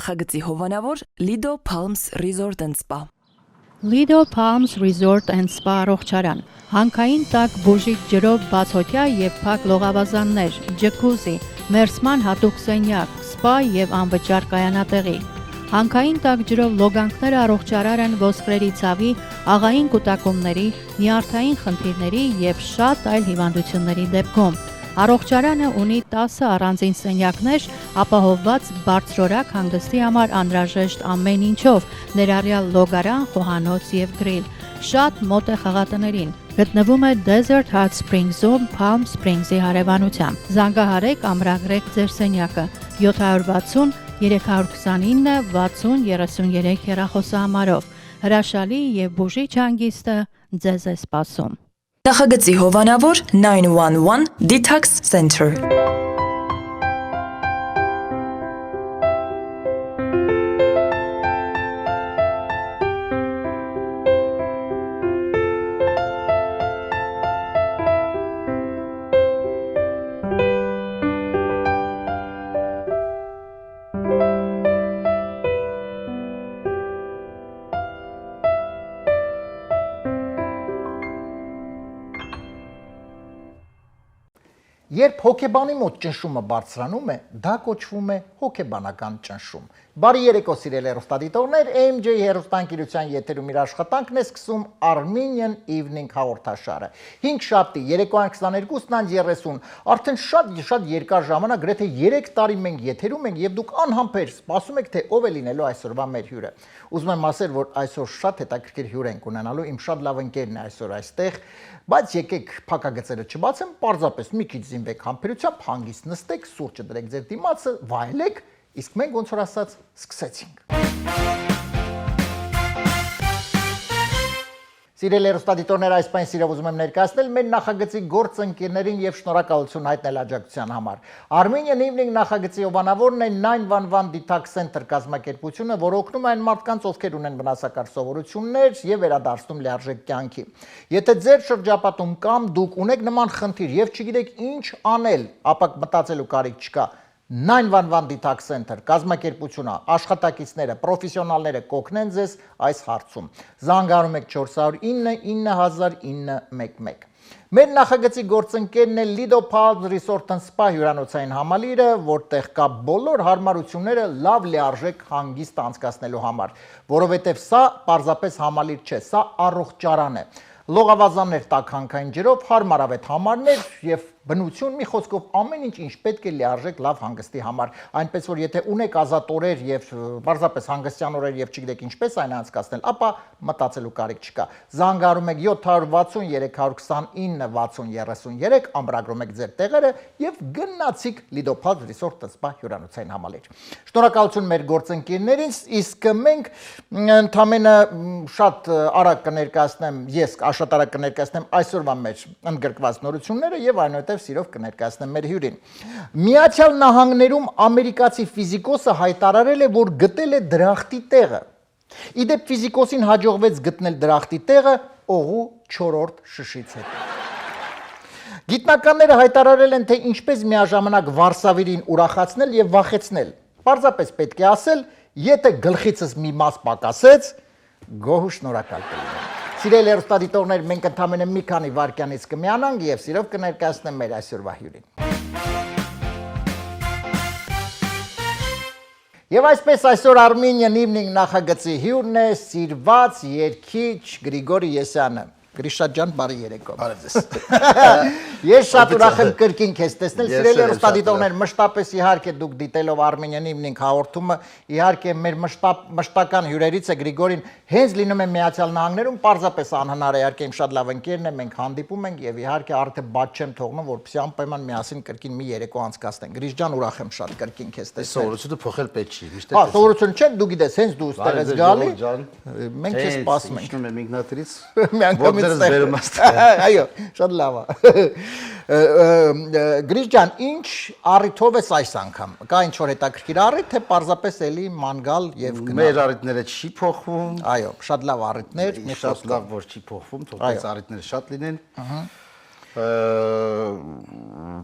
նախագծի հովանավոր Lido Palms Resort and Spa։ Lido Palms Resort and Spa առողջարան, հանքային տաք բուժիչ ջրով բացօթյա եւ փակ լողավազաններ, ջկուզի, մերսման հատուկ սենյակ, սպա եւ անվճար կայանատեղի։ Հանքային տաք ջրով լոգանքները առողջարար են ոսկրերի ցավի, աղային կուտակումների, նյարդային խնդիրների եւ շատ այլ հիվանդությունների դեպքում։ Առողջարանը ունի 10 առանձին սենյակներ, ապահովված բարձրորակ հանգստի համար անհրաժեշտ ամեն ինչով, ներառյալ լոգարան, խոհանոց եւ գրիլ։ Շատ մոտ է խաղատներին։ Գտնվում է Desert Hot Springs-ում Palm Springs-ի հարևանությամբ։ Զանգահարեք, ամրագրեք ձեր սենյակը 760 329 60 33 հեռախոսահամարով։ Հրաշալի եւ բուժիչ հանգիստը ձեզ է սպասում։ Նախագծի հովանավոր 911 Detox Center։ Երբ հոգեբանի մոտ ճնշումը բարձրանում է, դա կոչվում է հոգեբանական ճնշում։ Բարի երեկո սիրելի հեռուստադիտողներ, AMJ հեռուստաընկերության եթերում իր աշխատանքն է սկսում Armenian Evening հաղորդաշարը։ 5 շաբթի երեկոյան 22:30, արդեն շատ երկար ժամանակ, գրեթե 3 տարի մենք եթերում ենք եւ դուք անհամբեր սպասում եք, թե ով է լինելու այսօրվա մեր հյուրը։ Ուզում եմ ասել, որ այսօր շատ հետաքրքիր հյուր ենք ունենալու, իմ շատ լավ ընկերն է այսօր այստեղ, բայց եկեք փակագծերը չբացեմ, պարզապես մի քիչ զինվեք համբերությամբ, հանգիստ նստեք, սուրճը դրեք ձեր դիմացը, վայելեք, իսկ մենք ոնց որ ասած սկսեցինք։ Սիրելի հեռուստադիտողներ, այս պայն սիրով ուզում եմ ներկայացնել մեր նախագծի գործընկերներին եւ շնորհակալություն հայտնել աջակցության համար։ Armenian Evening նախագծի հովանավորն է 911 Detox Center կազմակերպությունը, որը օգնում է այն մարդկանց, ովքեր ունեն վնասակար սովորություններ եւ վերադարձնում լիարժեք կյանքի։ Եթե ձեր շրջապատում կամ դուք ունեք նման խնդիր եւ չգիտեք ինչ անել, ապա մտածելու կարիք չկա։ 911 Detox Center կազմակերպությունը, աշխատակիցները, պրոֆեսիոնալները կօգնեն ձեզ այս հարցում։ Զանգահարում եք 409 900911։ Մեր նախագծի գործընկերն է Lido Palms Resort and Spa հյուրանոցային համալիրը, որտեղ կա բոլոր հարմարությունները լավ լիարժեք հանգիստ անցկացնելու համար, որովհետև սա պարզապես համալիր չէ, սա առողջարան է։ Լողավազաններ տաք հանքային ջրով, հարմարավետ համարներ եւ բնություն, մի խոսքով ամեն ինչ պետք է լիարժեք լավ հանգստի համար, այնպես որ եթե ունեք ազատ օրեր եւ պարզապես հանգստյան օրեր եւ չգիտեք ինչպես այն անցկացնել, ապա մտածելու կարիք չկա։ Զանգահարում եք 760 329 60 33, ամրագրում եք ձեր տեղերը եւ գնացիք Lido Palms Resort and Spa հյուրանոցային համալիր։ Շնորհակալություն մեր գործընկերներին, իսկ մենք ընդամենը շատ արագ կներկայացնեմ, ես շատ արագ կներկայացնեմ այսօրվա մեր ընդգրկված նորությունները եւ այնուհետեւ սիրով կներկայացնեմ մեր հյուրին։ Միացյալ Նահանգներում ամերիկացի ֆիզիկոսը հայտարարել է, որ գտել է դրախտի տեղը։ Իդեպ ֆիզիկոսին հաջողվեց գտնել դրախտի տեղը օղու 4-րդ շշից հետո։ Գիտնականները հայտարարել են, թե ինչպես միաժամանակ վարսավիրին ուրախացնել եւ վախեցնել։ Պարզապես պետք է ասել, եթե գլխիցս մի մաս պակասեց, գոհ շնորհակալ կլինեմ։ Սիրելի հեռուստադիտողներ, մենք ընդամենը մի քանի վայրկյանից կմիանանք եւ սիրով կներկայացնեմ մեր այսօրվա հյուրին։ Եվ այսպես այսօր Armenian Evening նախագծի հյուրն է սիրված երգիչ Գրիգորի Եսյանը։ Գրիշա ջան, բարի երեկո։ Բարև ձեզ։ Ես շատ ուրախ եմ կրկին քեզ տեսնել, սիրելի հեռուստադիտողներ, մշտապես իհարկե դուք դիտելով Armenian Evening հաղորդումը, իհարկե մեր մշտական հյուրերից է Գրիգորին, հենց լինում է Միացյալ Նահանգներում, պարզապես անհնար է, իհարկե իմ շատ լավ ընկերն է, մենք հանդիպում ենք եւ իհարկե արդեն բաց չեմ թողնում, որպեսզի անպայման միասին կրկին մի երեկո անցկացնենք։ Գրիշ ջան, ուրախ եմ շատ կրկին քեզ տեսնել։ Սովորությունը փոխել պետք չի, միշտ է։ Հա, սովորություն չէ, դու գիտես, հենց դու ստեղից գալի։ Մենք քեզ սպասում ենք։ Իջնում եմ ինքնաթիռից։ Այո, շատ լավ է։ Գրիշ ջան, ինչ առիթով ես այս անգամ։ Կա ինչ որ հետաքրքիր առիթ, թե պարզապես էլի ման գալ եւ գնալ։ Մեր առիթները չի փոխվում։ Այո, շատ լավ առիթներ, մի շատ լավ որ չի փոխվում, թող այս առիթները շատ լինեն։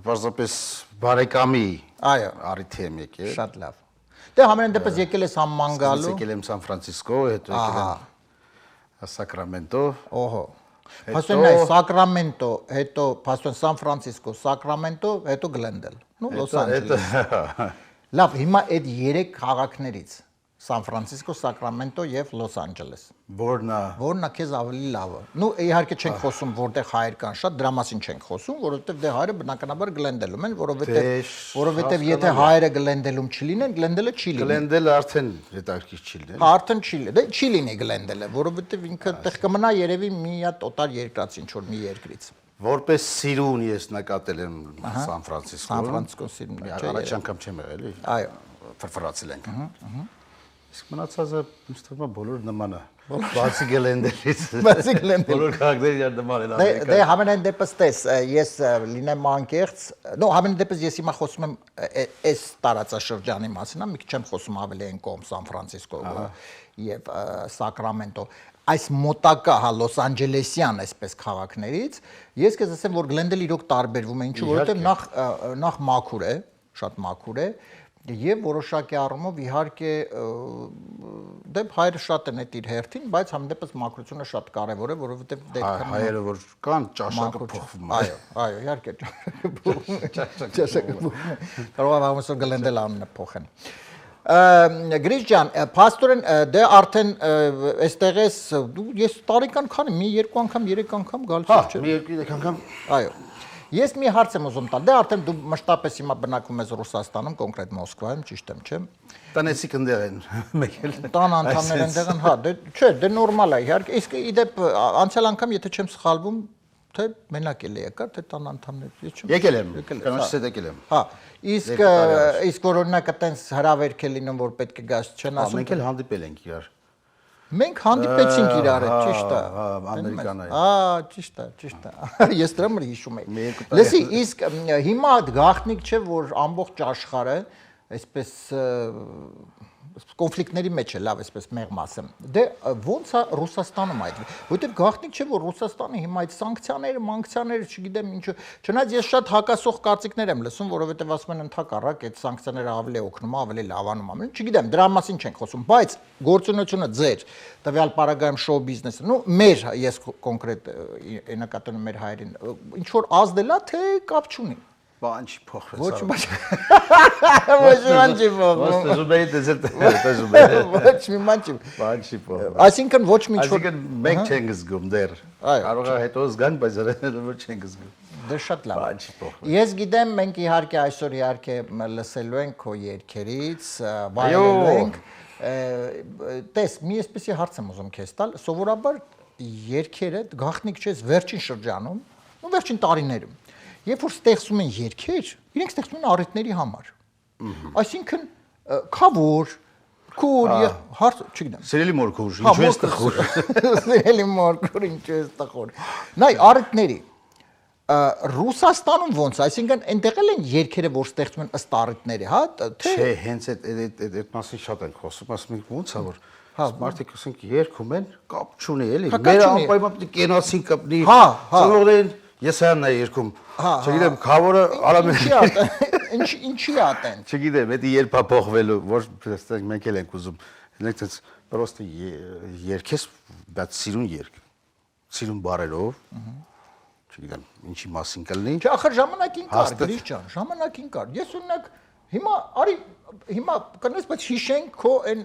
Պարզապես բարեկամի այո, առիթի եմ եկել։ շատ լավ։ Դե համենայն դեպս եկել ես Ամման գալու։ Եկել եմ Սան Ֆրանցիսկո, հետո եկել եմ Սակրամենտո։ Օհո։ Փաստորեն այ Սակրամենտո, հետո փաստորեն Սան Ֆրանցիսկո, Սակրամենտո, հետո Գլենդել։ Նու Լոս Անջելես։ Լավ, հիմա այդ 3 քաղաքներից Սան Ֆրանցիսկո, Սակրամենտո եւ Լոս Անջելես։ Որն է քեզ ավելի լավը։ Նու իհարկե չենք խոսում որտեղ հայեր կան շատ, դրա մասին չենք խոսում, որովհետեւ դե հայերը բնականաբար Գլենդելում են, որովհետեւ եթե հայերը Գլենդելում չլինեն, Գլենդելը չի լինի։ Գլենդելը արդեն հետաքրքիր չի լինի։ Արդեն չի լինի, դե չի լինի Գլենդելը, որովհետեւ ինքը այդտեղ կմնա երևի մի հատ օտար երկրած ինչ որ մի երկրից։ Որպես սիրուն ես նկատել եմ Սան Ֆրանցիսկո։ Սան Ֆրանցիսկո սիրուն է, չէ՞։ Առաջ անգամ չեմ եղել, էլի։ Այո, ֆրֆրացել ենք։ Իսկ մնացածը ինձ թվում է բոլոր նման է։ Բացի Գլենդելից։ Բացի Գլենդել։ Բոլոր քաղաքները իրար նման են։ Դե համենայն դեպս տես, ես լինեմ անկեղծ, նո համենայն դեպս ես հիմա խոսում եմ այս տարածաշրջանի մասին, մի քիչ եմ խոսում ավելի այն կողմ Սան Ֆրանցիսկո եւ Սակրամենտո։ Այս մոտակա հա Լոս Անջելեսյան այսպես քաղաքներից ես կես ասեմ որ Գլենդել իրոք տարբերվում է ինչու որովհետեւ նախ մաքուր է, շատ մաքուր է եւ որոշակի առումով իհարկե դե հայերը շատ են այդ իր հերթին, բայց համդեպս մաքրությունը շատ կարեւոր է, որովհետեւ դե հայերը որ կան ճաշակը փոխվում է։ Այո, իհարկե ճաշակը փոխվում է։ Կարող է ամուսոր Գլենդել անունը փոխեն։ Գրիշ ջան, փաստորեն դե արդեն այստեղ ես ես տարեկան քանի մի երկու անգամ, երեք անգամ գալիս եմ, չէ՞։ Մի երկու անգամ։ Այո։ Ես մի հարց եմ ուզում տալ։ Դե արդեն դու մշտապես հիմա բնակվում ես Ռուսաստանում, կոնկրետ Մոսկվայում, ճիշտ եմ, չէ՞։ Տնեցիք ընդեղ են մեկել։ Տան անդամներ ընդեղ են, հա, դե չէ, դե նորմալ է, իհարկե։ Իսկ իդեպ անցյալ անգամ, եթե չեմ սխալվում, թե մենակ էլ եկար, թե տան անդամներ, ես չեմ։ Եկել եմ, կանոնից հետ եկել եմ։ Հա, իսկ որ օրինակ այտենց հրավերք է լինում, որ պետք է գաս չեն ասում։ Մենք էլ հանդիպել ենք իրար։ Մենք հանդիպեցինք իրար, ճիշտ է։ Ամերիկանայի։ Ճիշտ է։ Ես դրա մը հիշում եմ։ Լսի, իսկ հիմա գաղտնիք չէ, որ ամբողջ աշխարհը այսպես կոնֆլիկտների մեջ է, լավ այսպես մեղմ ասեմ։ Դե ո՞նց է Ռուսաստանում այդ։ Որտեւ գաղտնիք չէ, որ Ռուսաստանը հիմա այդ սանկցիաները, մանկցիաները, չգիտեմ ինչու, չնայած ես շատ հակասող կարծիքներ եմ լսում, որովհետեւ ասում են ընդհակառակ այդ սանկցիաները ավելի օգնում, ավելի լավանում են։ Չգիտեմ, դրա մասին չենք խոսում, բայց գործունեությունը ձեր տվյալ պարագայում շոու բիզնեսը, նո մեր ես կոնկրետ նկատում մեր հայերին, ինչ որ ազդել է, թե կապ չունի։ Բան չի փոխվել։ Ոչ մի բան չի փոխվում։ Ոչ մի բան չի փոխվում։ Ոչ մի բան չի։ Բան չի փոխվում։ Այսինքն ոչ մի ինչ որ Այսինքն մենք չենք զգում դեռ։ Կարող է հետո զգանք, բայց որ չենք զգում։ Դե շատ լավ։ Բան չի փոխվում։ Ես գիտեմ, մենք իհարկե այսօր իհարկե լսելու ենք քո երգերից, վայելելու ենք։ Տես, մի էսպիսի հարց եմ ուզում քեզ տալ, սովորաբար երգերը գաղտնիք չես վերջին շրջանում, ու վերջին տարիներում երբ որ ստեղծում են երգեր, իրենք ստեղծում են առիթների համար։ Այսինքն քավոր, քուր, հարց, չգիտեմ։ Սիրելի մորքուր, ինչու ես տխուր։ Սիրելի մորքուր, ինչու ես տխուր։ Նայ, առիթների Ռուսաստանում ոնց, այսինքն այնտեղ էլ են երգերը, որ ստեղծում են ըստ առիթների, հա, թե Չէ, հենց այդ մասին շատ ենք խոսում, ասում ենք ոնց է որ մարդիկ ասենք երգում են, կապ չունի, էլի։ Մեր անպայման պետք է կենացին կապնի։ Ծնողներին ես հյանն է երկում, չգիտեմ, քավորը ինչի ատեն։ Չգիտեմ, դա երբ է փոխվելու, որ մենք էլ ենք ուզում։ Մենք դες պրոստը երկես, բայց սիրուն երկ։ Սիրուն բարերով։ Չգիտեմ, ինչի մասին կլինի։ Չէ, ախր ժամանակին կար, Գրիշ ջան, ժամանակին կար։ Ես օրինակ հիմա արի հիմա կնես, բայց հիշենք քո այն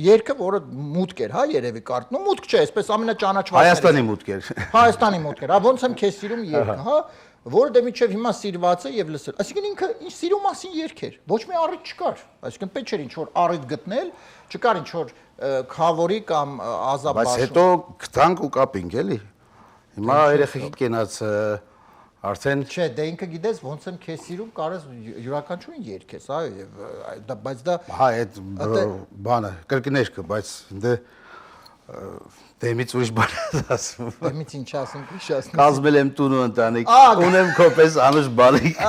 երգը, որը մուտք էր, հա, երևի կարդ։ Նո մուտք չէ, այսպես ամենաճանաչվածը։ Հայաստանի մուտք էր։ Հայաստանի մուտք էր։ Հա, ոնց եմ քեզ սիրում երգը, հա, որը դե միջև հիմա սիրված է եւ լսել։ Այսինքն ինքը ինչ սիրում մասին երգ էր։ Ոչ մի առիթ չկար։ Այսինքն պետք չէր ինչ որ առիթ գտնել, չկար ինչ որ քավորի կամ ազաբաշ։ Բայց հետո գտանք ու կապինք, էլի։ Հիմա երեխեքի կենաց արդեն չէ, դե ինքը գիտես ոնց եմ քեզ սիրում, կարես յուրաքանչյուրին երգես, այո, եւ բայց դա հա այդ բանը կրկներ կը, բայց դե դեմից ուրիշ բան ասում։ Դեմից ինչ ասում, քիշ ասում։ Կազմել եմ տուն ու ընտանիք, ունեմ քոպես անուշ բալիկ։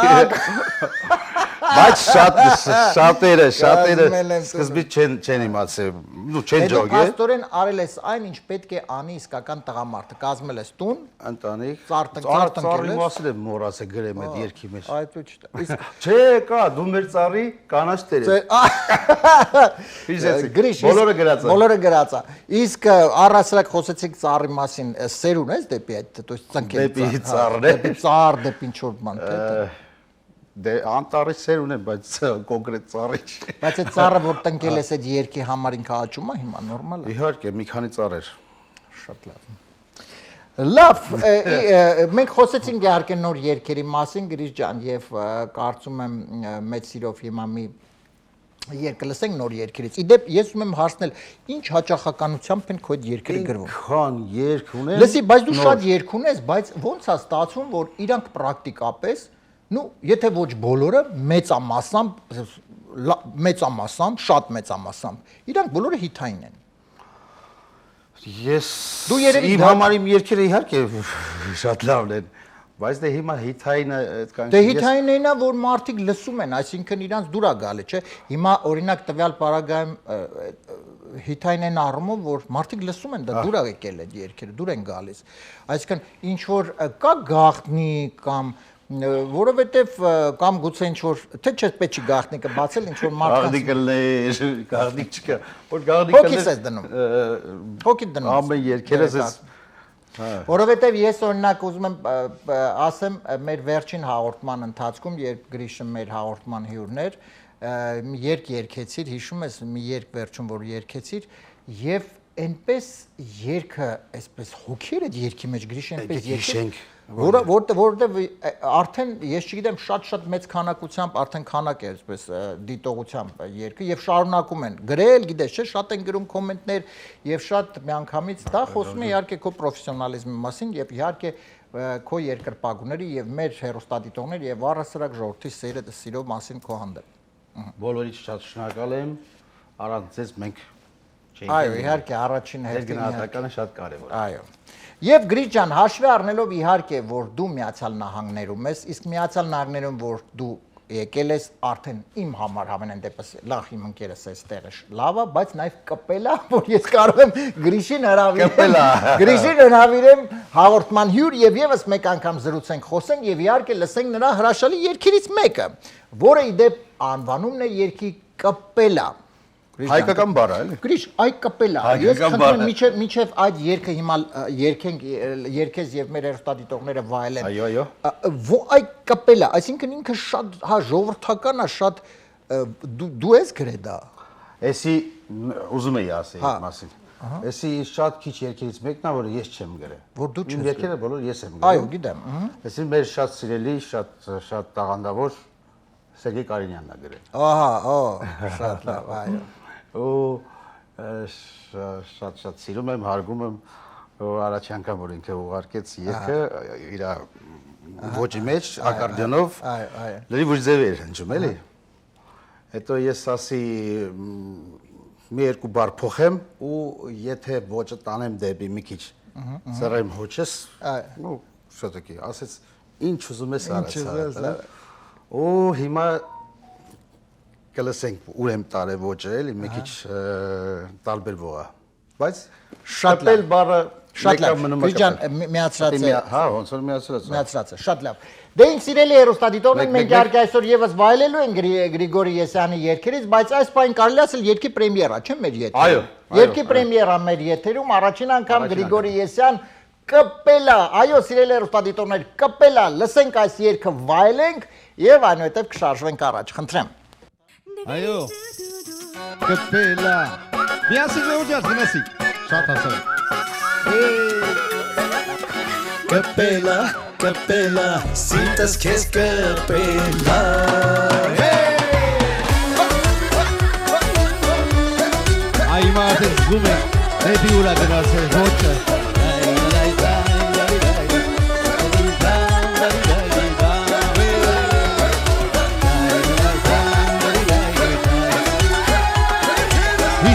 Բայց շատերը սկզբից չեն իմացել, ու չեն Հետո ջոգել։ փաստորեն արել ես այն, ինչ պետք է անի իսկական տղամարդը, կազմել ես տուն, Ընտանիք։ Ծառ տնկել Ծառի ես։ մասին եմ մոռացել գրեմ այդ երկի մեջ։ Այդ ու չտա։ Իսկ Չէ, կա, դու մեր ծառի կանաչ տեր ես։ Հիշեցի։ Գրիշ, Բոլորը գրած է։ Բոլորը գրած է։ Իսկ առասարակ խոսեցիք ծառի մասին, սեր ունես դեպի այդ, то есть ծնկել Դեպի ծառն է։ Դեպի ծառ, դեպի ինչ-որ բան, թե։ Դե անտարի սեր ունեմ, բայց կոնկրետ ծառի չի։ Բայց այդ ծառը, որ տնկել ես այդ երկի համար ինքը աճում է հիմա նորմալ է։ Իհարկե, մի քանի ծառեր։ Շատ լավ։ Լավ, մենք խոսեցինք իհարկե նոր երկերի մասին, Գրիշ ջան, եւ կարծում եմ մեծ սիրով հիմա մի երկ լսենք նոր երկերից։ Իդեպ ես ուզում եմ հարցնել, ինչ հաճախականությամբ են քո այդ երկերը գրվում։ Քան երկ ունեմ։ Լսի, բայց դու շատ երկ ունես, բայց ո՞նց է ստացվում, որ իրանք պրակտիկապես, նու, եթե ոչ բոլորը, մեծամասամբ, շատ մեծամասամբ, իրանք բոլորը հիթային են։ Ես Դու երևի իմ դա- համար իմ երկերը իհարկե շատ լավն են, բայց դե հիմա հիթայինը այդքան Դե հիթայինն է, որ մարդիկ լսում են, այսինքն իրանց դուր է գալի, չէ։ Հիմա օրինակ տվյալ պարագայում հիթայինն առումով, որ մարդիկ լսում են, դա դուր է եկել այդ երկերը, դուր են գալիս։ Այսինքն ինչ որ կա գաղտնի կամ որովհետև կամ գուցե ինչ որ թե չէ պետք չի գաղտնիքը բացել ինչ որ մարդկանց գաղտնիք չկա, որ հոգիս ես դնում։ Հոգիդ դնում։ ամեն երկերս ես Որովհետև ես օրինակ ուզում եմ ասեմ մեր վերջին հաղորդման ընթացքում, երբ Գրիշը մեր հաղորդման հյուրներ, մի երկ երկեցիր, հիշում ես մի երկ վերջում որ երկեցիր եւ այնպես երկը, այսպես հոգիեր այդ երկի մեջ Գրիշը այնպես երկեց, որտեղ արդեն ես չգիտեմ շատ մեծ քանակությամբ արդեն քանակ է այսպես դիտողությամբ երկը եւ շարունակում են գրել, գիտես չէ, շատ են գրում կոմենտներ եւ շատ միանգամից դա խոսում է իհարկե քո պրոֆեսիոնալիզմի մասին եւ իհարկե քո երկրպագուների եւ մեր հերոստատիտողներ եւ առասարակ ժողովրդի սիրո մասին քո հանդեպ։ Բոլորից շատ շնորհակալ եմ, առանց ձեզ մենք չէինք։ Այո, իհարկե առաջին հերթին գնահատականը շատ կարեւոր է։ Այո։ Եվ Գրիշ ջան, հաշվի առնելով իհարկե, որ դու Միացյալ Նահանգներում ես, իսկ Միացյալ Նահանգներում, որ դու եկել ես, արդեն իմ համար հավանեն դեպս լավ իմ ընկերս է ստեղը լավ է, բայց նաև կպել է, որ ես կարող եմ Գրիշին հրավիրեմ հաղորդման հյուր եւ եւս մեկ անգամ զրուցենք, խոսենք եւ իհարկե լսենք նրա հրաշալի երգերից մեկը, որը իդեպ անվանումն է երգի կպելա։ Հայկական բառ է, էլի։ Գրիշ, այ կպելա։ Ես խնդրում եմ միջև այդ երգը հիմա երկես եւ մեր հերոստատիտողները վայելեն։ Այո։ Այ կպելա, այսինքն ինքը շատ, հա, ժողովրդական է, շատ դու ես գրել դա։ Էսի ուզում եի ասել մասին։ Էսի շատ քիչ երկերից մեկն է, որը ես չեմ գրել։ Որ դու չես երկերը բոլոր ես եմ գրել։ Այո, գիտեմ։ Էսի մեր շատ սիրելի, շատ տաղանդավոր Սերգեյ Կարինյանն է գրել։ Ահա, շատ լավ, այո։ Ու շատ սիրում եմ, հարգում եմ առաջի անգամ որ ինքը ուղարկեց երգը իր ոճի մեջ ակարդեոնով լրիվ ուրիշ ձև էր հնչում էլի հետո ես ասի մի երկու բառ փոխեմ ու եթե ոճը տանեմ դեպի մի քիչ ծռեմ հոչես ու շատակի ասեց ինչ ուզում ես արած ու հիմա կլսենք ուր եմ տարե ոճը էլի մի քիչ տարբերվող է բայց շատ լավ բառը շատ լավ Գրիշ միացրած է հա ոնց որ միացրած է շատ լավ դե ինձ սիրելի հերոստատիտողներ մենք իհարկե այսօր եւս վայելելու են Գրիգորի Եսյանի երգերից բայց այս պայն կարելի ասել երգի պրեմիերա չէ մեր եթերում այո երգի պրեմիերա մեր եթերում առաջին անգամ Գրիգորի Եսյան կպելա այո սիրելի հերոստատիտողներ կպելա լսենք այս երգը վայելենք եւ այնուհետեւ կշարժվենք առաջ խնդրեմ Այո, կպելա, միասին ժողջած գնասիկ, շատ հասավ Կպելա, սիտս կեզ կպելա Այ մարդը զգում է, հետի ուրա գնացել, ոչը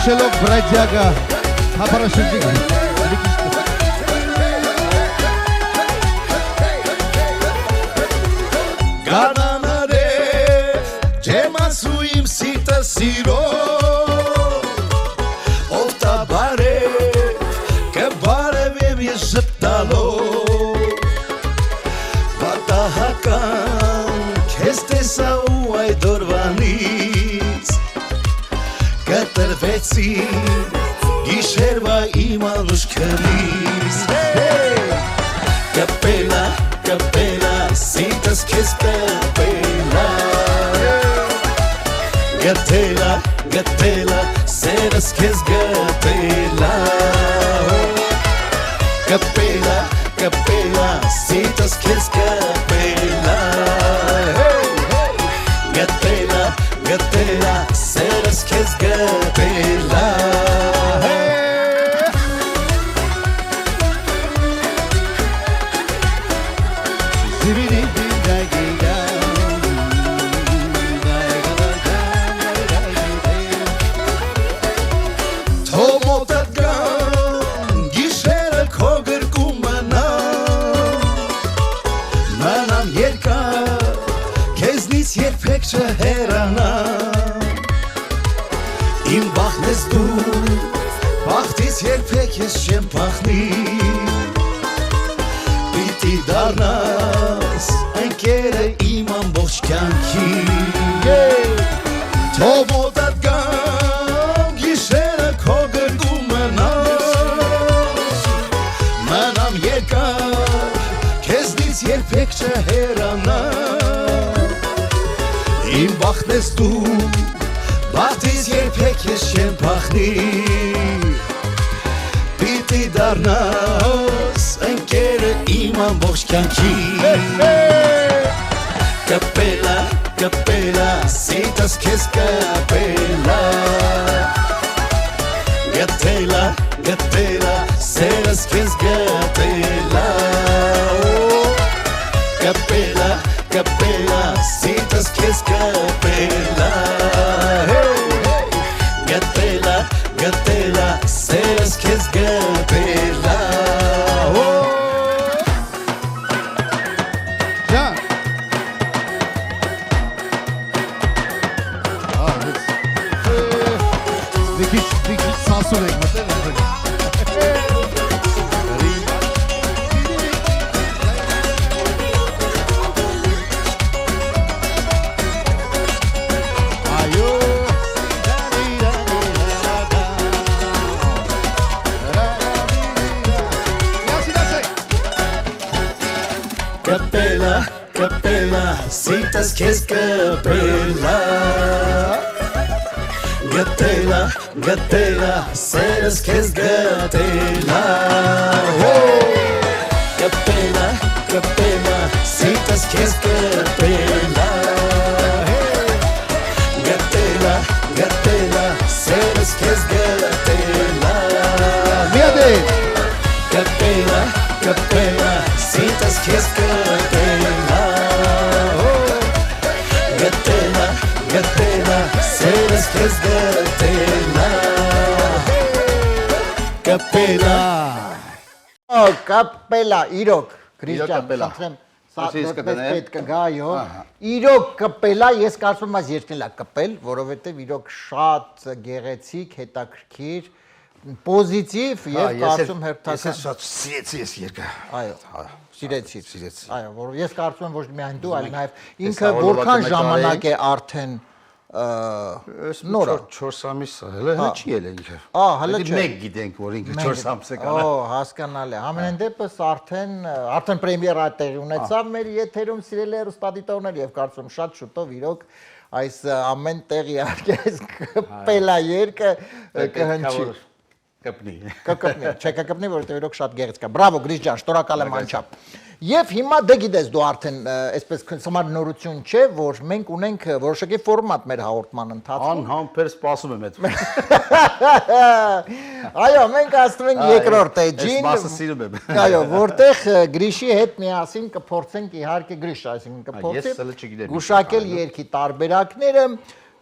Հիշելով բրադյագա հապարաշրջիկ Գանանարե, սիրո ով տա բարև կբարևեմ ես ժպտալով պատահական քեզ տեսա ու այդ օրվանից կտրվեցի գիշերվա իմ անուշ քնից Կապելա, կապելա, սինտս քեզ կապելա Գտելա, գտելա, սերս քեզ գտելա Կապելա, կապելա, սինտս քեզ կապելա Գտելա, գտելա, սերս քեզ գտելա Երբեք չհերանա Իմ բախն ես դու Բախտից երբեք ես չեմ պախնի Պիտի դառնաս ընկերը իմ ամբողջ կյանքի Թող մոտդ գամ գիշերը քո գրկում մնաս Մնամ երկար քեզնից երբեք չհերանա Իմ բախն ես դու, բախտից երբեք ես չեմ պախնի Պիտի դառնաս ընկերը իմ ամբողջ կյանքի Կապելա, կապելա, սինտս քեզ կապելա Գտելա, գտելա, սերս քեզ գտելա Կապելա, կապելա, սինտս քեզ կապելա Գտելա, գտելա, սերս քեզ գտելա Ջան Մի քիչ սասուն եք մտել Կապելա, կապելա, սինտս քեզ կապելա Գտելա, գտելա, սերս քեզ գտելա Կապելա, կապելա, սինտս քեզ կապելա Գտելա, գտելա, սերս քեզ գտելա Միադե Կապելա, կապելա, սինտս քեզ կապելա Գտելա, գտելա, սերս քեզ գտելա Կապելա Կապելա, իրոք, Գրիշ ջան, կապելա։ խնդրեմ, սա Ասես դեպպես կդնե։ պետք կգա, այո։ Իրոք կապելա, ես կարծում եմ այս երկնելա կապել, որովհետև իրոք շատ գեղեցիկ, հետաքրքիր, պոզիտիվ եւ կարծում Ես հերթական։ շատ սիրեցի ես երկը Այո, սիրեցի։ Սիրեցի։ Այո, որ ես կարծում եմ ոչ միայն դու, այլ նաև Ես ինքը ավոլովակը որքան նկարել ժամանակ է արդեն նորա։ 4 ամիս հələ չի ել ինքը։ Հələ չէ։ Մենք գիտենք, որ ինքը 4 ամս է կանա։ Հասկանալի։ Ամենայն դեպս արդեն պրեմիերա տեղի ունեցավ մեր եթերում սիրելի հեռուստադիտողներ եւ կարծում շատ շուտով իրոք այս ամեն տեղ իհարկե այս կապելա երկը կհնչի։ Կպնի։ Կկպնի, չէ կկպնի, որովհետև իրոք շատ գեղեցիկ է։ Բրավո Գրիշ ջան, շնորհակալ եմ անչափ։ Եվ հիմա դե գիտես դու արդեն այսպես քնսամար նորություն չէ, որ մենք ունենք որոշակի ֆորմատ մեր հաղորդման ընթացքում։ Անհամբեր սպասում եմ այդ։ Այո, մենք ասում ենք երկրորդ էջին։ Այս մասը սիրում եմ։ Այո, որտեղ Գրիշի հետ միասին կփորձենք իհարկե Գրիշ, այսինքն Ես հələ կփորձենք չգիտեմ։ գուշակել երկի տարբերակները,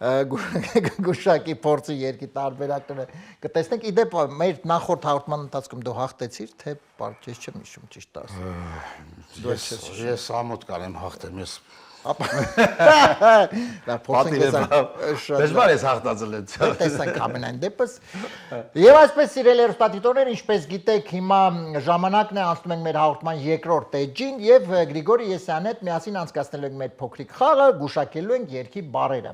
գուշակի փորձի երկի տարբերակները կտեսնենք։ Իդեպ մեր նախորդ հաղորդման ընթացքում դու հաղթեցիր, թե պարկ չեմ հիշում ճիշտ ասած։ Ես ամոթ կարեմ հաղթեմ, ես Դա փոխենք Դժվար է հաղթածել այդ։ տեսանք ամենայն դեպս։ Եվ այսպես սիրելի հեռուստադիտողներ, ինչպես գիտեք, հիմա ժամանակն է անցնում ենք մեր հաղորդման երկրորդ էջին եւ Գրիգորի Եսյանի հետ միասին անցկացնելու ենք մեր փոքրիկ խաղը, գուշակելու ենք երգի բառերը։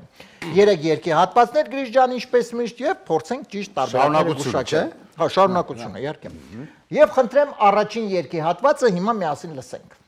3 երգի հատվածներ Գրիշ ջան, ինչպես միշտ, եւ փորձենք ճիշտ տարբերակները գուշակել։ Հա, շարունակությունը, իհարկե։ Եվ խնդրեմ առաջին երգի հատվածը հիմա միասին լսենք։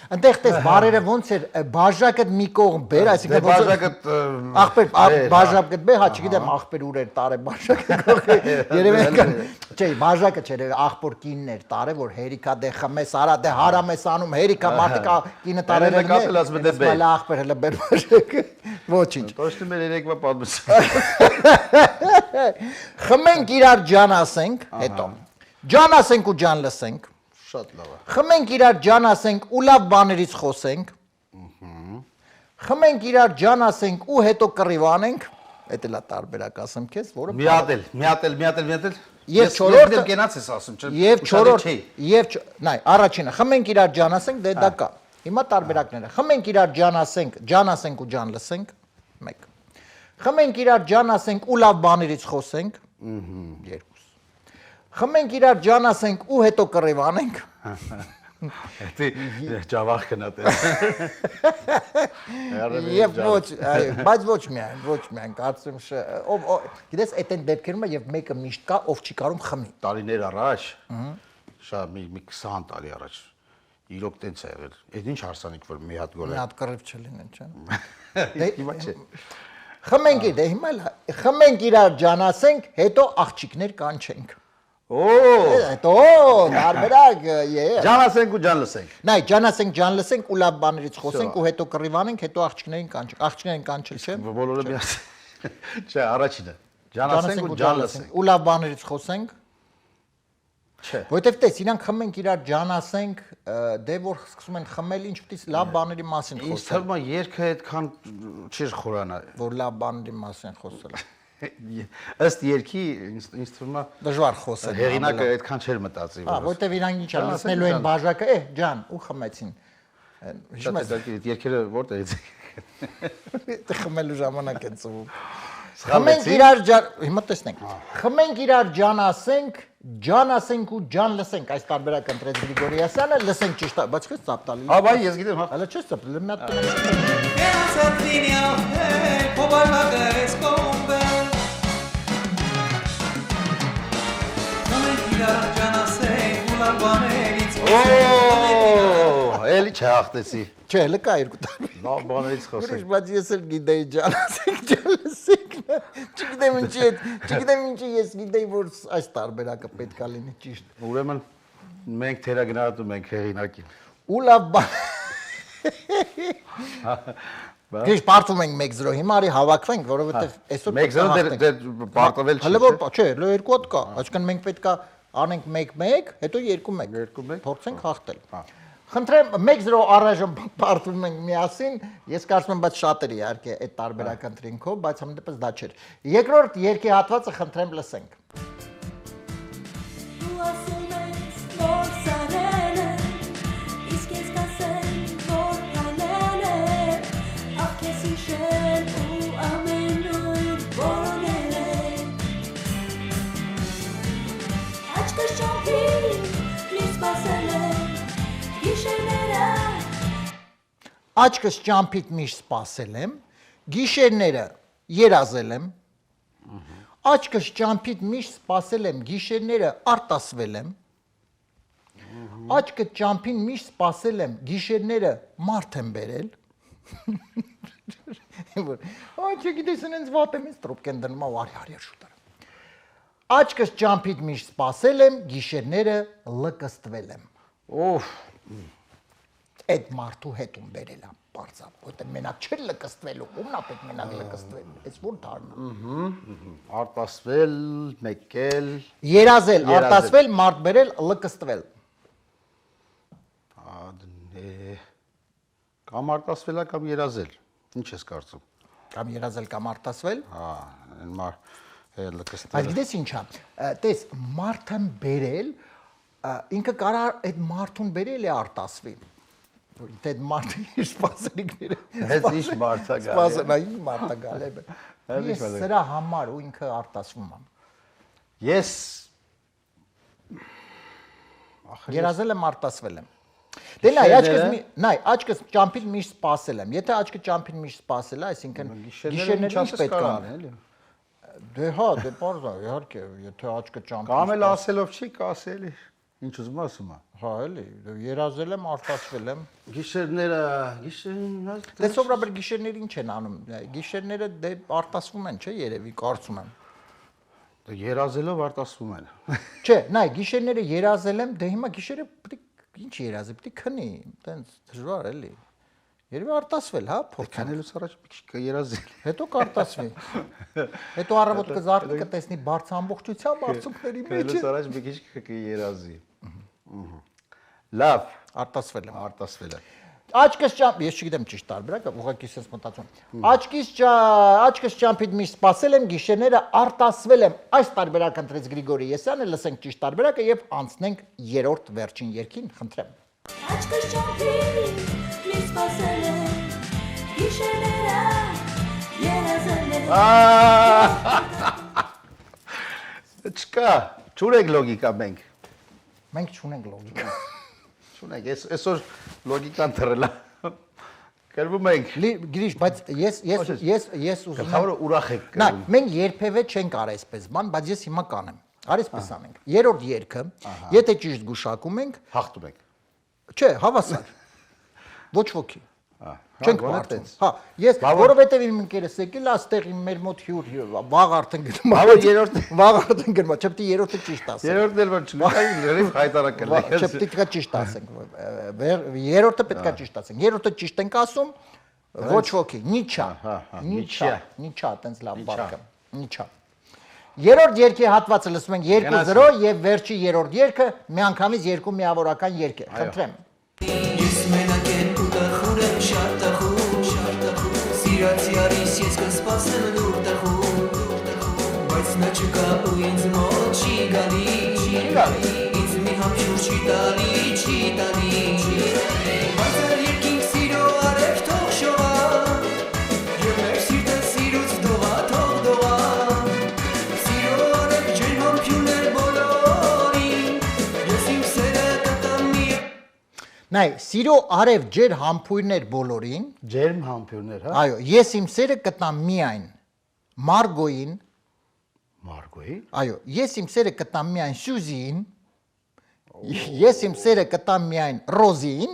Այնտեղ տես բարերը ոնց էր բաժակը մի կողմ բեր, այսինքն բաժակը աղբեր բաժակը բեր, հա չգիտեմ աղբեր ուր էր տարե բաժակը կողի երևի կան չէ բաժակը չէր աղբոր կինն էր տարե որ հերիքա դե խմես արա դե հարամ ես անում հերիքա մարդիկա կինը տարել է աղբեր հələ բեր բաժակը ոչինչ Տոշտի մեր երեկվա պատմություն խմենք իրար ջան ասենք հետո ջան ասենք ու ջան լսենք Շատ լավ է։ Խմենք իրար ջան ասենք ու լավ բաներից խոսենք։ Խմենք իրար ջան ասենք ու հետո կռիվանենք։ Էդ էլա տարբերակ ասեմ քեզ, որը Միատել։ Եվ չորրորդը կենաց ես ասում, չէ՞։ Եվ չորրորդ, եւ նայ, առաջինը խմենք իրար ջան ասենք, դե դա կա։ Հիմա տարբերակները։ Խմենք իրար ջան ասենք ու ջան լսենք։ 1։ Խմենք իրար ջան ասենք ու լավ բաներից խոսենք։ 2։ Խմենք իրար ջան ասենք ու հետո կռիվանենք։ Դե ջավախ կնատել։ Եվ ոչ, բայց ոչ միայն, կարծում գիտես, այդ են դեպքերում է եւ մեկը միշտ կա, ով չի կարում խմի։ Տարիներ առաջ, շատ մի 20 տարի առաջ, իրոք տենց է եղել։ Այդ ինչ հարսանիք որ մի հատ գոլ է։ Մի հատ կռիվ չլինեն, չէ՞։ Հիմա չէ։ Խմենք դե հիմա խմենք իրար ջան ասենք, հետո աղջիկներ կանչենք։ Հետո տարբերակ Ջան ասենք ու ջան լսենք։ Նայ, ջան ասենք, ջան լսենք ու լավ բաներից խոսենք ու հետո կռիվանենք, հետո աղջիկներին կանչենք։ Աղջիկներին կանչել չէ։ Բոլորը միասին։ Չէ, առաջինը։ Ջան ասենք ու ջան լսենք։ Ու լավ բաներից խոսենք։ Չէ։ Որովհետև տես, իրանք խմենք իրար ջան ասենք, դե որ սկսում են խմել, ինչ պետք է լավ բաների մասին Ինձ խոսել։ թվում է երգը այդքան չի խորանա։ Որ լավ բաների մասին խոսել։ Ըստ երգի ինձ թվում է Դժվար խոսել։ հեղինակը այդքան չէր մտածի Հա, որովհետև իրանք ինչ են լսնելու են բաժակը, ջան, ու խմեցին։ Հիշում ես, երգերը որտեղից դե խմելու ժամանակ են ծվում։ Խմենք իրար ջան, հիմա տեսնենք։ Խմենք իրար ջան ասենք ու ջան լսենք։ Այս տարբերակը ընտրեց Գրիգորի Եսյանը, լսենք ճիշտ, բայց քեզ ծափ տալի։ Հա, բայ ես գիտեմ, հա։ Հələ չես ծափել, մի Օ, էլի չհաղթեցի։ Չէ, հələ կա երկու տարբեր։ Լավ բաներից խոսենք։ Ուրիշ, բայց ես էլ գիտեի ջան ասենք, ջան լսենք։ Չգիտեմ ինչի ես գիտեի, որ այս տարբերակը պետքա լինի ճիշտ։ Ուրեմն մենք թերագնահատում ենք հեղինակին։ Ու լավ բան։ Քիչ պարտում ենք 1-0 հիմա արի հավաքվենք, որովհետև այսօր 1-0 դե պարտվել չի։ Հələ որ չէ, երկու հատ կա, այսինքն մենք պետքա անենք 1-1, հետո 2-1։ Փորձենք հաղթել։ Խնդրեմ 1-0 առայժմ պարտվում ենք միասին, ես կարծում եմ, բայց շատերը իհարկե այդ տարբերակը ընտրինքով, բայց համենայնպես դա չէր։ Երկրորդ երկի հատվածը խնդրեմ լսենք։ Աչքս ճամփիտ միշտ սպասել եմ, գիշերները երազել եմ, աչքս ճամփիտ միշտ սպասել եմ, գիշերները արտասվել եմ, աչքս ճամփին միշտ սպասել եմ, գիշերները մարդ եմ բերել, չգիտես ինձ վատ եմ, ինձ տրոպկեն դնում է, արի շուտար, աչքս ճամփիտ միշտ սպասել եմ, գիշերները լկստվել եմ, այդ մարդու հետ ում բերել է բարձա, որտեղ մենակ չէր լկստվելու, ումն է պետք մենակ լկստվել, այս որ դառնա։ Արտասվել, մեկել, Երազել, արտասվել, մարդ բերել, լկստվել։ Կամ արտասվել է, կամ երազել։ Ինչ ես կարծում։ Կամ երազել կամ արտասվել։ Հա, այն լկստել։ Բայց գիտես ինչա, տես մարդն բերել, ինքը կարա այդ մարդուն բերել է արտասվի։ Այդ մարդը իր սպասելիքները։ Այդ ինչ մարդ է գալի։ Սպասելա ինչ մարդ է գալի։ Ես սրա համար ու ինքը արտասվում եմ։ Ես Երազել եմ, արտասվել եմ։ Դե նայ, աչքս ճամփին միշտ սպասել եմ։ Եթե աչքը ճամփին միշտ սպասել է, այսինքն գիշերները ինչ պետք է անել։ Դե հա, դե պարզ է, իհարկե, եթե աչքը ճամփին։ Կամ էլ ասելով չի կասելի։ Ինչ ուզում ասում է։ Հա, էլի, երազել եմ, արտասվել եմ։ Գիշերները, Դե սովորաբար գիշերները ինչ են անում։ Գիշերները դե արտասվում են, չէ, երևի, կարծում եմ։ Երազելով արտասվում են։ Չէ, նայ, գիշերները երազել եմ, դե հիմա գիշերը պետք ինչ երազի, պետք է քնի, տենց դժվար էլի։ Երևի արտասվել, հա, փորձ։ Քանելուց առաջ մի քիչ կերազել։ Հետո կարտասվի։ Հետո առավոտ կզարթի, կտեսնի բարձ ամբողջությամբ արցունքների մեջ։ Քանելուց առաջ մի քիչ կերազի։ Լավ, Արտասվել եմ։ արտասվել է։ Աչքս ճամփ, ես չգիտեմ ճիշտ տարբերակը, ուղղակի sense մտածում։ Աչքս ճամփից միշտ սпасել եմ, գիշերները արտասվել եմ։ Այս տարբերակը ընտրեց Գրիգորի Եսյանը, լսենք ճիշտ տարբերակը եւ անցնենք երրորդ վերջին երգին, խնդրեմ։ Աչքս ճամփից միշտ սպասել եմ, գիշերները երազել եմ։ Չկա, չունենք լոգիկա մենք։ Մենք չունենք լոգիկա։ Չունենք, այսօր լոգիկան թռել է։ Կերվում ենք։ Գրիշ, բայց ես ուզում եմ։ Գլխավորը ուրախ եք Նա, կերվում։ մենք երբևէ չենք արել այսպես բան, բայց ես հիմա կանեմ։ Արեցպես անենք։ Երրորդ երգը, եթե ճիշտ գուշակում ենք, Հաղթում եք։ չէ, հավասար։ Ոչ ոքի։ Չենք գոնե կարծում։ տենց։ Հա, ես որովհետև իմ ընկերս եկել է, այստեղ իմ մեր մոտ հյուր վաղ արդեն գնում է։ Հավո երրորդ Վաղ արդեն գնում է, չպետք է երրորդը ճիշտ ասենք։ երրորդն էլ որ չնկայի լրիվ հայտարարել է։ Չպետք է ճիշտ ասենք։ Երրորդը պետք է ճիշտ ասենք։ Երրորդը ճիշտ ենք ասում, ոչ ոքի, նիչա։ Նիչա, տենց լավ բառը։ Նիչա։ Երրորդ երգի հատվածը լսում ենք 2-0 եւ վերջի երրորդ երգը միանգամից երկու միավորական երգ է։ Խնդրեմ։ Ես մենակ եմ ու տխուր եմ, շատ տխուր, սիրացի արիս ես կսպասեմ լուր տխուր, բայց նա չկա ու ինձ մոտ չի գալի, ինձ մի համշուր չի տալի, բացար երկինք սիրո արև թող շողա, և մեր սիրտը սիրուց դողա, թող դողա, սիրո արև ջերմ համբյուներ բոլորին, ես իմ սերը կտամ մի Նայ, սիրո արև ջեր համբույրներ բոլորին, Ջերմ համբյուրներ, հա։ այո, ես իմ սերը կտամ միայն Մարգոին, Մարգոյի։ այո, ես իմ սերը կտամ միայն Սյուզին, ես իմ սերը կտամ միայն Ռոզին,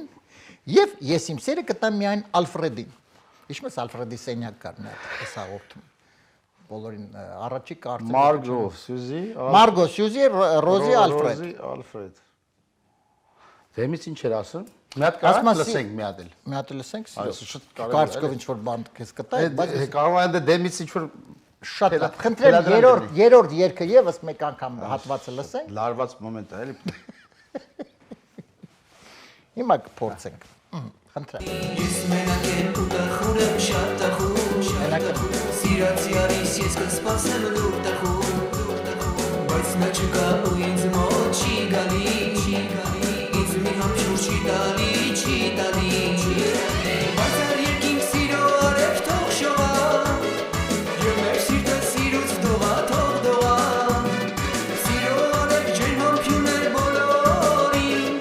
եւ ես իմ սերը կտամ միայն Ալֆրեդին։ Ինչպես Ալֆրեդի սենյակ կար նա այս հաղորդում։ Բոլորին առաջի կարծել։ Մարգո, Սյուզի, Մարգո, Սյուզի, Ռոզի, Ալֆրեդ։ Ռոզի, Ալֆրեդ։ Դեմից ինչ էր ասում։ Մի հատ կարա լսենք մի հատ էլ։ Մի հատ լսենք։ Այո, շատ կարևոր է, Կարծիքով ինչ որ բան քեզ կտա, բայց Կարող է դեմից ինչ որ շատ լավ։ Խնդրեմ երրորդ երգը եւս մեկ անգամ հատվածը լսենք։ լարված մոմենտ է, էլի։ Հիմա կփորձենք։ Խնդրեմ։ Ես մենակ եմ ու տխուր եմ, շատ տխուր, սիրացի արիս ես կսպասեմ լուր տխուր, բայց նա չկա ու ինձ մոտ չի գալի, ինձ մի համշուր չի տալի, բացար երկինք սիրո արև թող շողա, և մեր սիրտը սիրուց դողա, թող դողա, սիրո արև ջերմ համբյուներ բոլորին,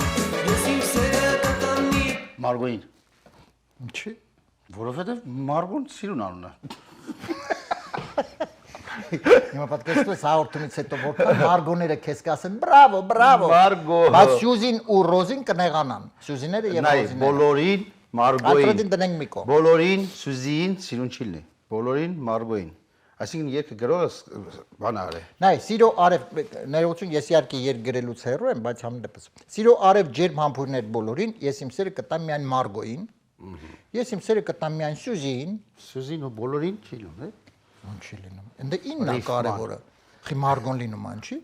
ես իմ սերը կտամ մի Մարգոյին։ Ինչի՞։ Որովհետև Մարգոն սիրուն անուն է։ Հիմա պատկերացրու հաղորդումից հետո որքան Մարգոները քեզ կասեն բրավո, բրավո։ Մարգո։ Բայց Սյուզին ու Ռոզին կնեղանան։ Սյուզիները եւ Նայ, Ռոզիները։ բոլորին Մարգոյին։ Ալֆրեդին դնենք մի կողմ։ Բոլորին Սյուզիին սիրուն չի լինի։ Բոլորին Մարգոյին։ Այսինքն երկը գրողը բան արե։ Նայ, Սիրո արև ներողություն, ես իհարկե երգ գրելուց հեռու եմ, բայց համենայնպես։ Սիրո արև ջերմ համբույրներ բոլորին, ես իմ սերը կտամ միայն Մարգոին։ Ես իմ սերը կտամ միայն Սյուզիին։ Սյուզին ու բոլորին չի լինում, Ոնց չի լինում։ Ընդ ինն է կարևորը։ Խի Մարգոն լինում այն չի։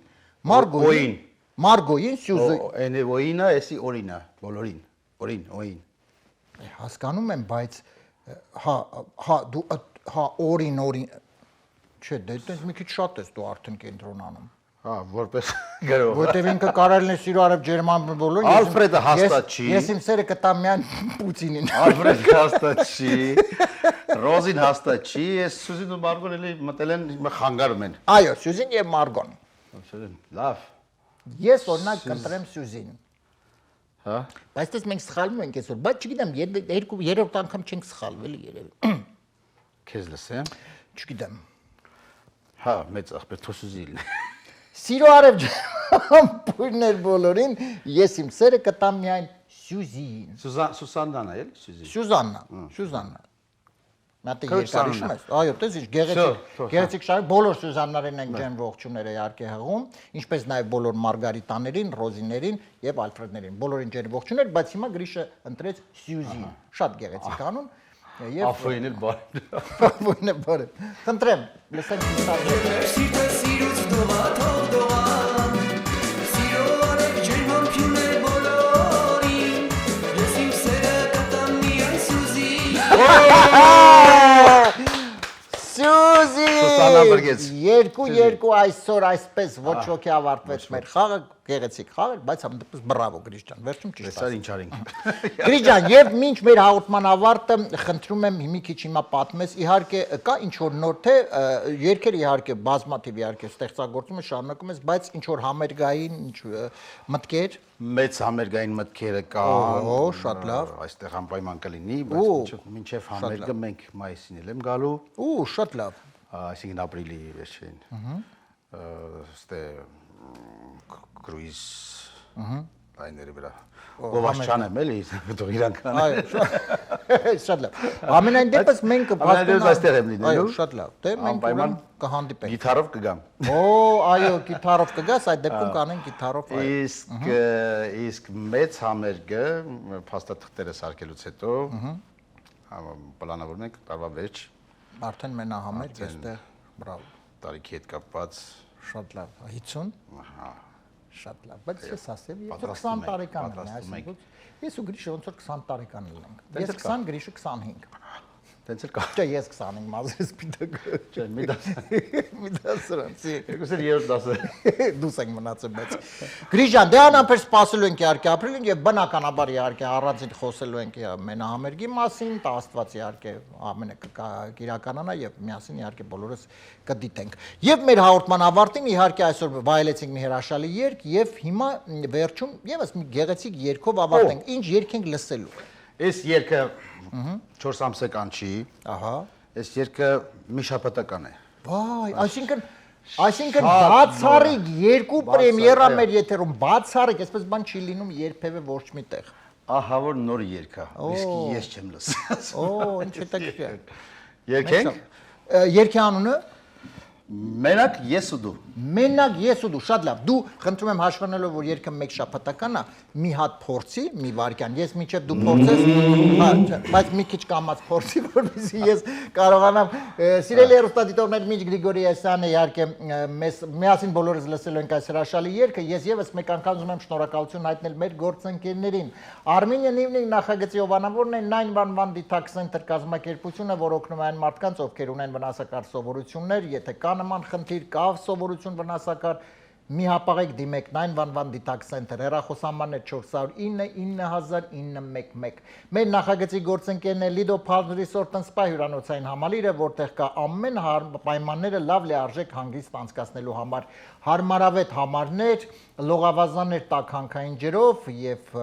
Մարգոին։ Մարգոին Սյուզի։ Այնը ոինա, էսի օրինա, բոլորին։ Օրին։ Հասկանում եմ, բայց դու օրին Չէ, դե այդպես մի քիչ շատ ես դու արդեն կենտրոնանում։ Հա, որպես գրող։ Որտեւ ինքը կարելի է Սիրո արև ջերման բոլոր։ Ալֆրեդը հաստատ չի։ Ես իմ սերը կտամ միայն Պուտինին։ Ալֆրեդը հաստատ չի։ Ռոզին հաստատ չի, ես Սյուզին ու Մարգոն էլի մտել են խանգարում են։ Այո, Սյուզին եւ Մարգոն։ Լավ։ Ես օրինակ կընտրեմ Սյուզին։ Հա։ Բայց դες մենք սխալվում ենք այսօր, բայց չգիտեմ, երրորդ անգամ չենք սխալվել երևի։ Քեզ լսեմ։ Չգիտեմ։ Հա, մեծ ախպեր Սյուզին։ Սիրո արև ջերմապույրներ բոլորին, ես իմ սերը կտամ միայն Սյուզին։ Սուսաննան է, էլի Սյուզին։ Սյուզաննա։ Մատը երկարիշում ես։ Այո, տես ինչ գեղեցիկ շարք բոլոր Սյուզաններին են ջերմ ողջունները իհարկե հղում, ինչպես նաև բոլոր Մարգարիտաներին, Ռոզիներին եւ Ալֆրեդներին։ Բոլորին ջերմ ողջուններ, բայց հիմա Գրիշը ընտրեց Սյուզին։ Շատ գեղեցիկ անուն։ Ափոյին էլ բարի։ Ափոյին էլ բարի։ Խնդրեմ, լսենք Սիրտը սիրուց դողա Սիրո արև ջերմ համբույրներ բոլորին Ես իմ սերը կտամ միայն Սյուզին Սուսաննա բրգեց։ Երկու այսօր այսպես ոչ ոքի ավարտվեց մեր խաղը, գեղեցիկ խաղ էր, բայց համենայնպես բրավո Գրիշ ջան, վերջում ճիշտ ասա։ Ինչ արինք։ Գրիշ ջան, եւ մինչ մեր հաղորդման ավարտը խնդրում եմ մի քիչ հիմա պատմես, իհարկե կա ինչ որ նոր թե երկեր իհարկե բազմաթիվ իհարկե ստեղծագործումը շարունակում ես, բայց ինչ որ համերգային ինչ մտքեր Մեծ համերգային մտքերը կան։ Օ, շատ լավ։ Այստեղ անպայման կլինի, բայց մինչև համերգը մենք մայիսին էլ եմ գալու։ Ու շատ լավ։ Այսինքն ապրիլի վերջին։ Ստե կրուիզ այների վրա։ Գովաշչան եմ էլի, դու իրանքան։ Այո, շատ լավ։ Ամենայն դեպս մենք Ամենայնպես այստեղ եմ լինելու։ Այո, շատ լավ։ Դե մենք Անպայման կհանդիպենք։ Գիտարով կգամ։ Օ, այո, գիտարով կգաս, այդ դեպքում կանենք գիտարով։ Իսկ մեծ համերգը փաստաթղթերը սարքելուց հետո պլանավորում ենք տարվա վերջ Արդեն մենահամերգ էստեղ, բրավո։ տարիքի հետ կապված Շատ լավ։ 50։ Ահա Շատ լավ, բայց ես ասեմ, ես 20 տարեկան եմ, այսինքն ես ու Գրիշը ոնց որ 20 տարեկան ենք։ Ես 20, Գրիշը 25։ Տենց էլ կա։ Չէ, ես 25 մազերս պիտակ։ Չէ, մի դաս։ Մի դասրանցի։ Եկուսել երրորդ դասը։ Դուս ենք մնացել, բայց Գրիշան, դե անամբեր սպասելու ենք իհարկե ապրիլին եւ բնականաբար իհարկե առանձին խոսելու ենք մենահամերգի մասին, տա Աստված իհարկե ամենը կիրականանա եւ միասին իհարկե բոլորս կդիտենք։ Եվ մեր հաղորդման ավարտին իհարկե այսօր վայելեցինք մի հրաշալի երգ եւ հիմա վերջում եւս մի գեղեցիկ երգով ավարտենք։ Ինչ երգ ենք լսելու։ Այս երգը 4 ամսական չի։ Ահա։ Այս երգը մի շաբաթական է։ Վայ, այսինքն բացառիկ երկու պրեմիերա մեր եթերում, բացառիկ, այսպես բան չի լինում երբևէ ոչ մի տեղ։ Ահա որ նոր երգ է, իսկ ես չեմ լսած։ Օ, ինչ հետաքրքիր։ Երգենք։ Երգի անունը Մենակ ես ու դու։ Մենակ ես ու դու, շատ լավ։ Դու խնդրում եմ հաշվառնելով որ երգը մեկ շաբաթական է, մի հատ փորձի, մի վարքյան։ Ես մինչև դու փորձես, բայց մի քիչ կամած փորձի, որովհետեւ ես կարողանամ սիրելի հեռուստադիտողներ Մինչ Գրիգորիասյանը իհարկե մեզ միասին բոլորս լսելու ենք այս հրաշալի երգը։ Ես եւս մեկ անգամ ուզում եմ շնորհակալություն հայտնել մեր գործընկերներին։ Armenian Evening նախագծի հովանավորն է 911 Detox Center կազմակերպությունը, որ օգնում է այն մարդկանց, ովքեր ունեն վնասակար սովորություններ, եթե կա նման խնդիր, կա սովորություն վնասակար, մի հապաղեք դիմեք 911 Detox Center, հեռախոսահամարն է 409-9000-911։ Մեր նախագծի գործընկերն է Lido Palms Resort and Spa հյուրանոցային համալիրը, որտեղ կա ամեն պայմանները լավ լիարժեք հանգիստ անցկացնելու համար, հարմարավետ համարներ, լողավազաններ տաքանքային ջրով եւ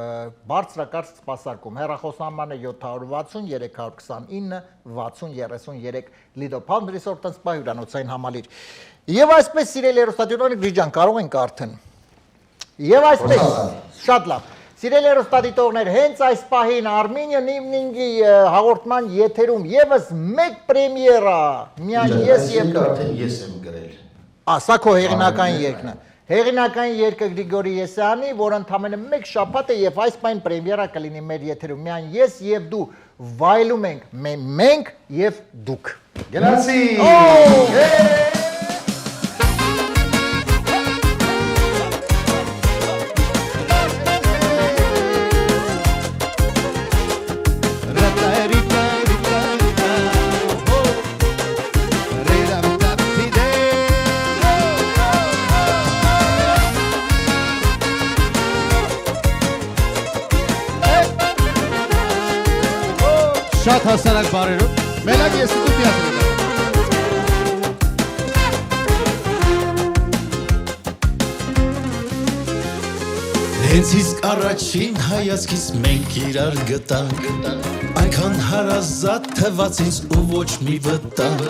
բարձրակարգ սպասարկում։ Հեռախոսահամարն է 760 329 6033 Lido Palms Resort and Spa հյուրանոցային համալիր։ Եվ այսպես սիրելի հեռուստադիտողներ Գրիջան կարող ենք արդեն։ Եվ այսպես շատ լավ։ Սիրելի հեռուստադիտողներ, հենց այս պահին Armenian Evening-ի հաղորդման եթերում եւս մեկ պրեմիերա, միայն ես եւ դու։ Արդեն ես եմ գրել։ Սա քո հեղինակային երկն է։ Հեղինակային երկը Գրիգորի Եսյանի, որը ընդամենը մեկ շաբաթ է եւ այս պայն պրեմիերա կլինի մեր եթերում։ Միայն ես եւ դու վայելում ենք մենք եւ դուք։ Գնացի։ Շատ հասարակ բարերով, մենակ ես ու դու միասին Հենց իսկ առաջին հայացքից մենք իրար գտանք Այնքան հարազատ թվաց ինձ ու ոչ մի վտանգ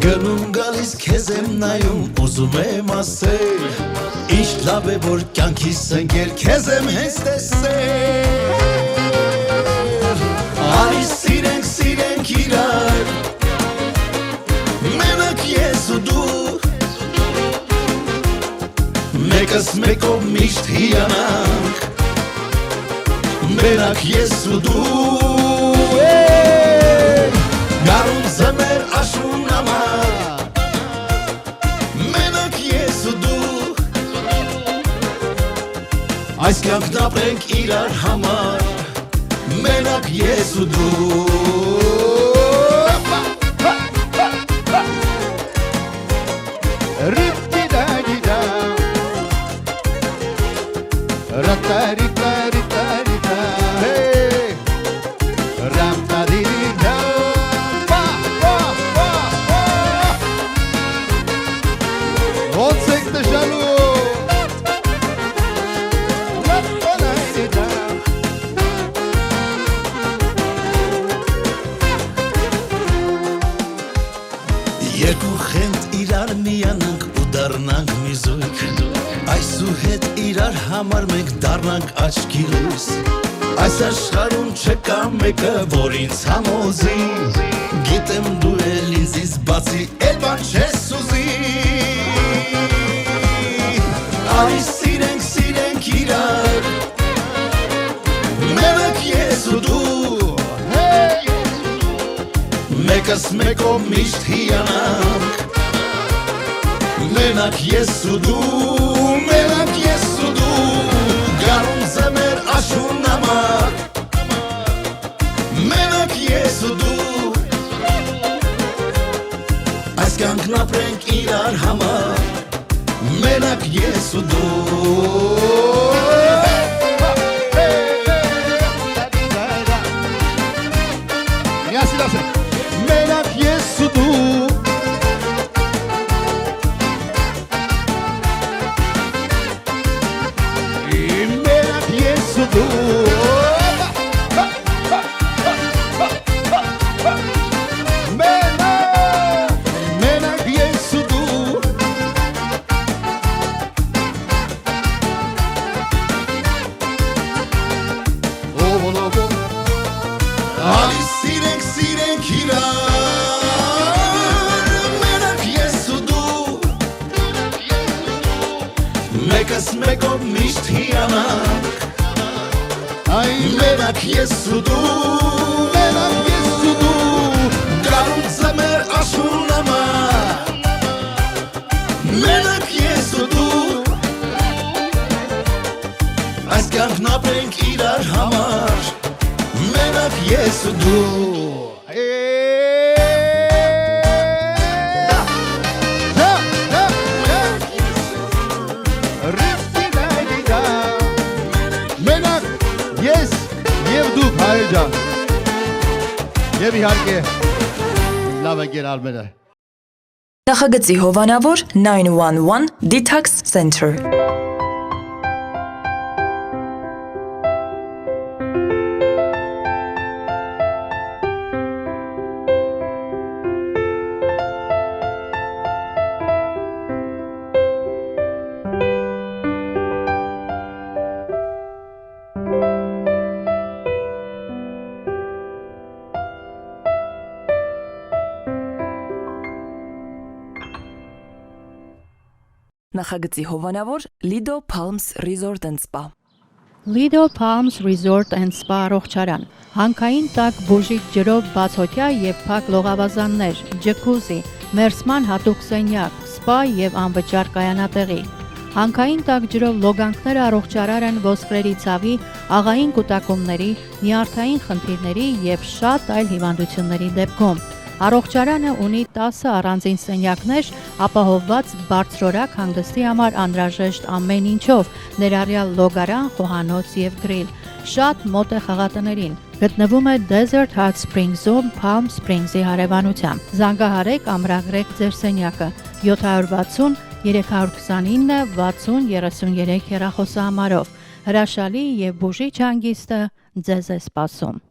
Գնում գալիս քեզ եմ նայում, ուզում եմ ասել Ինչ լավ է, որ կյանքիս ընկեր, քեզ եմ հենց տեսել Արի սիրենք իրար Մենակ ես ու դու Մեկս մեկով միշտ հիանանք Մենակ ես ու դու Գարուն զմեր աշուն ամար Մենակ ես ու դու Այս կյանքն ապրենք իրար համար Մենակ ես ու դու Ռիպտիդագիդա Ռատարիտարիտարիտա Ռամտարիտա Ոնց եք դժալու Երկու խենթ իրար միանանք ու դառնանք մի զույգ Այսու հետ իրար համար մենք դառնանք աչքի լույս Այս աշխարհում չկա մեկը, որ ինձ համոզի Գիտեմ դու էլ ինձից բացի էլ բան չես ուզի Արի սիրենք իրար Մենակ ես ու դու Մեկս մեկով միշտ հիանանք Մենակ ես ու դու Գարուն զմեր աշուն ամար Մենակ ես ու դու Այս կյանքն ապրենք իրար համար Մենակ ես ու դու Միասին ասենք Մենակ ես ու դու Մենակ ես ու դու Մենակ ես ու դու Արի սիրենք իրար Մենակ ես ու դու Մեկս մեկով միշտ հիանանք Մենակ ես ու դու Գարուն զմեր աշուն ամար Մենակ ես ու դու Այս կյանքն ապրենք իրար համար Մենակ ես ու դու Մենակ ես և դուք հայր ջան և իհարկե լավ եկեր Արմենը Նախագծի հովանավոր 911 Detox Center նախագծի հովանավոր Lido Palms Resort and Spa։ Lido Palms Resort and Spa առողջարան, հանքային տաք բուժիչ ջրով բացօթյա եւ փակ լողավազաններ, ջկուզի, մերսման հատուկ սենյակ, սպա եւ անվճար կայանատեղի։ Հանքային տաք ջրով լոգանքները առողջարար են ոսկրերի ցավի, աղային կուտակումների, նյարդային խնդիրների եւ շատ այլ հիվանդությունների դեպքում։ Առողջարանը ունի 10 առանձին սենյակներ, ապահովված բարձրորակ հանգստի համար անհրաժեշտ ամեն ինչով, ներառյալ լոգարան, խոհանոց եւ գրիլ։ Շատ մոտ է խաղատներին։ Գտնվում է Desert Hot Springs-ում Palm Springs-ի հարևանությամբ։ Զանգահարեք ամրագրեք ձեր սենյակը 760 329 60 33 հեռախոսահամարով։ Հրաշալի եւ բուժիչ հանգիստը ձեզ է սպասում։